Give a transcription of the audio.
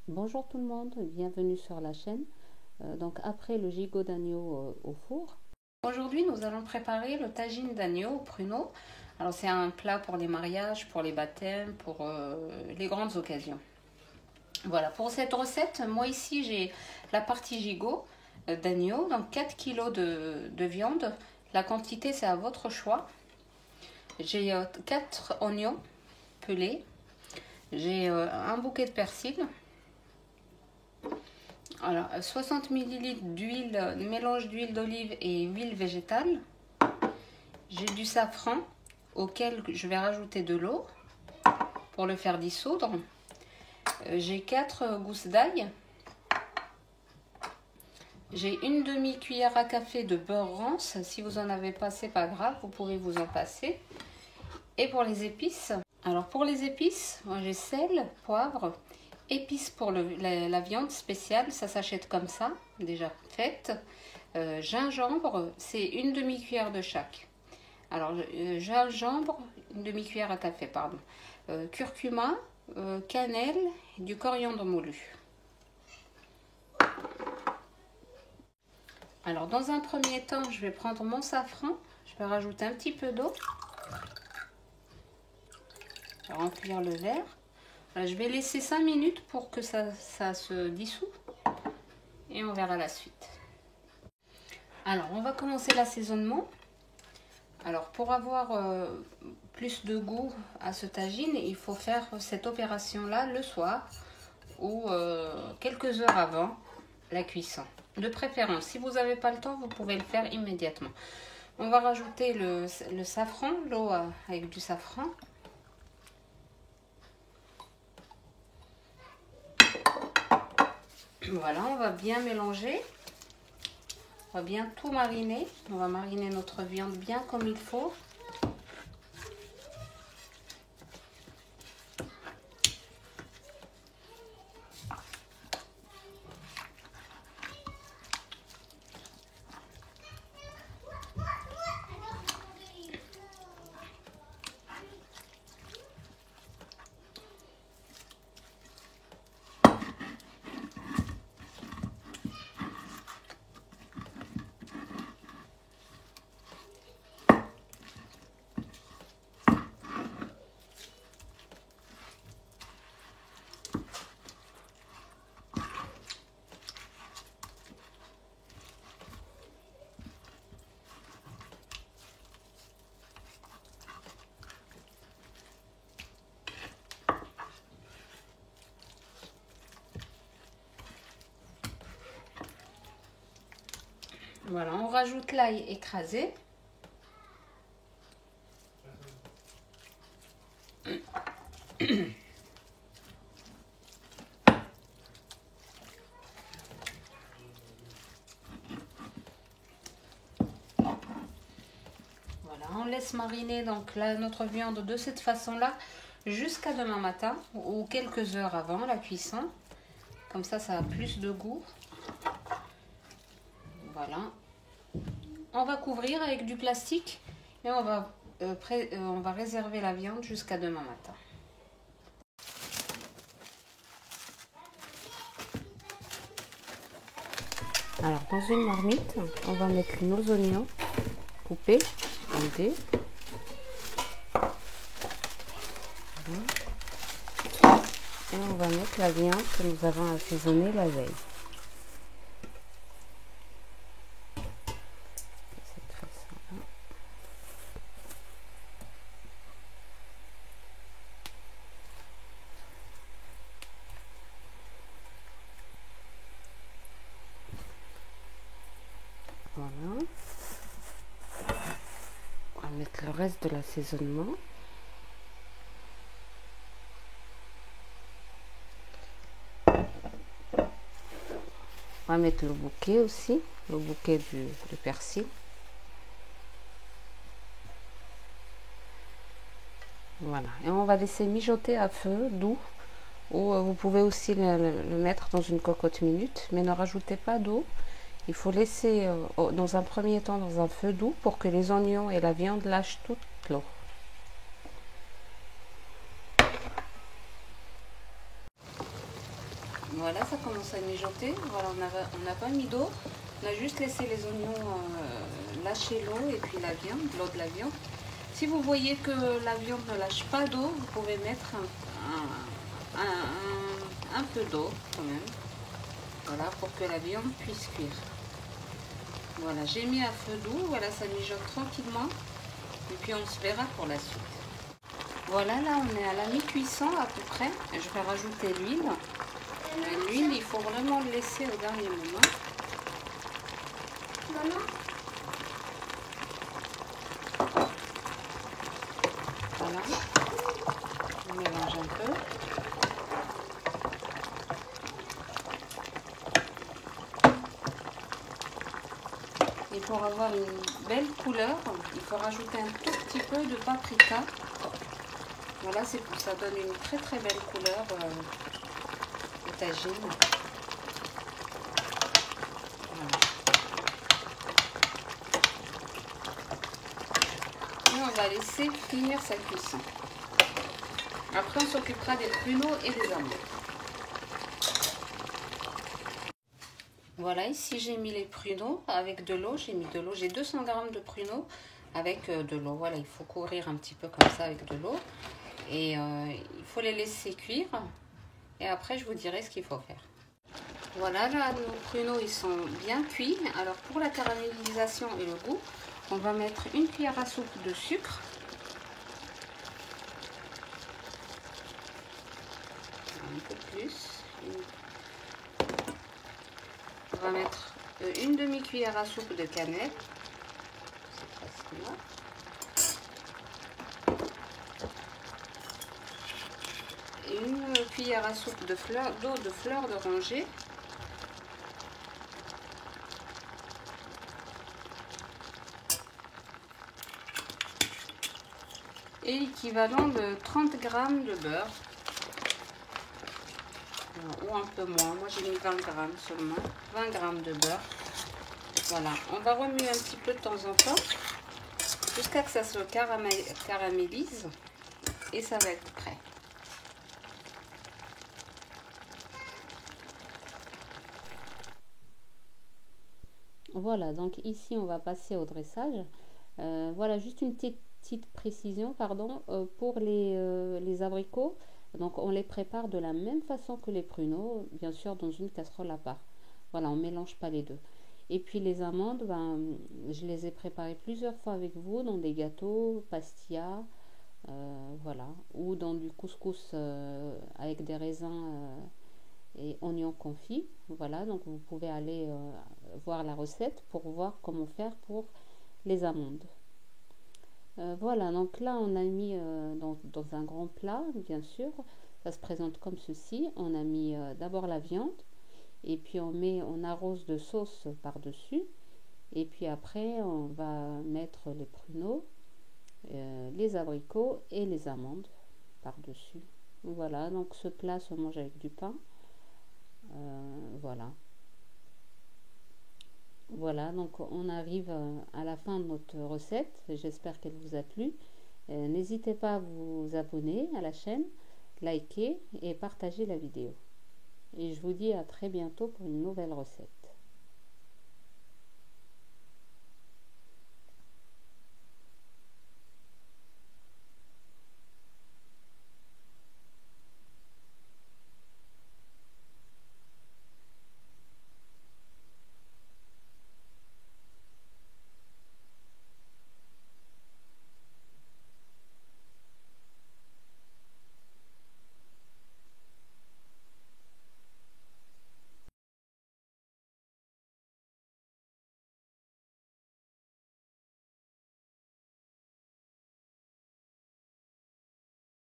Bonjour tout le monde, bienvenue sur la chaîne. Donc après le gigot d'agneau au four. Aujourd'hui nous allons préparer le tagine d'agneau au pruneau. Alors c'est un plat pour les mariages, pour les baptêmes, pour les grandes occasions. Voilà, pour cette recette, moi ici j'ai la partie gigot d'agneau, donc 4 kg de viande. La quantité c'est à votre choix. J'ai 4 oignons pelés. J'ai un bouquet de persil. Alors, 60 ml d'huile, mélange d'huile d'olive et huile végétale. J'ai du safran auquel je vais rajouter de l'eau pour le faire dissoudre. J'ai 4 gousses d'ail. J'ai une demi-cuillère à café de beurre rance. Si vous en avez pas, c'est pas grave, vous pouvez vous en passer. Et pour les épices, alors pour les épices, moi j'ai sel, poivre, épices pour la viande spéciale, ça s'achète comme ça, déjà faite. Gingembre, c'est une demi-cuillère de chaque. Alors, gingembre, une demi-cuillère à café, pardon. Curcuma, cannelle, du coriandre moulu. Alors, dans un premier temps, je vais prendre mon safran. Je vais rajouter un petit peu d'eau. Je vais remplir le verre. Voilà, je vais laisser 5 minutes pour que ça se dissout. Et on verra la suite. Alors, on va commencer l'assaisonnement. Alors, pour avoir plus de goût à ce tagine, il faut faire cette opération-là le soir ou quelques heures avant la cuisson. De préférence, si vous n'avez pas le temps, vous pouvez le faire immédiatement. On va rajouter le safran, l'eau avec du safran. Voilà, on va bien mélanger. On va bien tout mariner. On va mariner notre viande bien comme il faut. Voilà, on rajoute l'ail écrasé. Voilà, on laisse mariner donc là, notre viande de cette façon-là jusqu'à demain matin ou quelques heures avant la cuisson. Comme ça a plus de goût. Voilà. On va couvrir avec du plastique et on va réserver la viande jusqu'à demain matin. Alors dans une marmite, on va mettre nos oignons coupés en dés. Et on va mettre la viande que nous avons assaisonnée la veille. Voilà. On va mettre le reste de l'assaisonnement. On va mettre le bouquet aussi, le bouquet de persil. Voilà, et on va laisser mijoter à feu doux, ou vous pouvez aussi le mettre dans une cocotte minute, mais ne rajoutez pas d'eau. Il faut laisser dans un premier temps dans un feu doux pour que les oignons et la viande lâchent toute l'eau. Voilà, ça commence à mijoter. Voilà, on n'a pas mis d'eau. On a juste laissé les oignons lâcher l'eau et puis la viande, l'eau de la viande. Si vous voyez que la viande ne lâche pas d'eau, vous pouvez mettre un peu d'eau quand même. Voilà, pour que la viande puisse cuire. Voilà, j'ai mis à feu doux. Voilà, ça mijote tranquillement. Et puis on se verra pour la suite. Voilà, là on est à la mi-cuisson à peu près. Je vais rajouter l'huile. L'huile, il faut vraiment le laisser au dernier moment. Maman. Voilà. On mélange un peu. Et pour avoir une belle couleur, il faut rajouter un tout petit peu de paprika. Voilà, c'est pour ça donne une très très belle couleur au tagine. Voilà. Et on va laisser finir sa cuisson. Après, on s'occupera des pruneaux et des amandes. Voilà, ici j'ai mis les pruneaux avec de l'eau. J'ai mis de l'eau. J'ai 200 g de pruneaux avec de l'eau. Voilà, il faut couvrir un petit peu comme ça avec de l'eau. Et il faut les laisser cuire. Et après, je vous dirai ce qu'il faut faire. Voilà, là, nos pruneaux, ils sont bien cuits. Alors, pour la caramélisation et le goût, on va mettre une cuillère à soupe de sucre. Un peu plus. On va mettre une demi-cuillère à soupe de cannelle. C'est presque là. Une cuillère à soupe d'eau de fleur d'oranger. Et l'équivalent de 30 g de beurre. Ou un peu moins. Moi j'ai mis 20 g seulement. 20 g de beurre. Voilà. On va remuer un petit peu de temps en temps jusqu'à ce que ça se caramélise. Et ça va être prêt. Voilà, donc ici on va passer au dressage. Voilà, juste une petite précision, pardon, pour les abricots. Donc on les prépare de la même façon que les pruneaux, bien sûr dans une casserole à part. Voilà, on ne mélange pas les deux. Et puis les amandes, ben, je les ai préparées plusieurs fois avec vous dans des gâteaux, pastillas, voilà, ou dans du couscous avec des raisins et oignons confits. Voilà, donc vous pouvez aller voir la recette pour voir comment faire pour les amandes. Voilà, donc là on a mis dans un grand plat, bien sûr, ça se présente comme ceci. On a mis d'abord la viande et puis on arrose de sauce par-dessus et puis après on va mettre les pruneaux, les abricots et les amandes par-dessus. Voilà, donc ce plat se mange avec du pain. Voilà. Voilà, donc on arrive à la fin de notre recette. J'espère qu'elle vous a plu. N'hésitez pas à vous abonner à la chaîne, liker et partager la vidéo. Et je vous dis à très bientôt pour une nouvelle recette.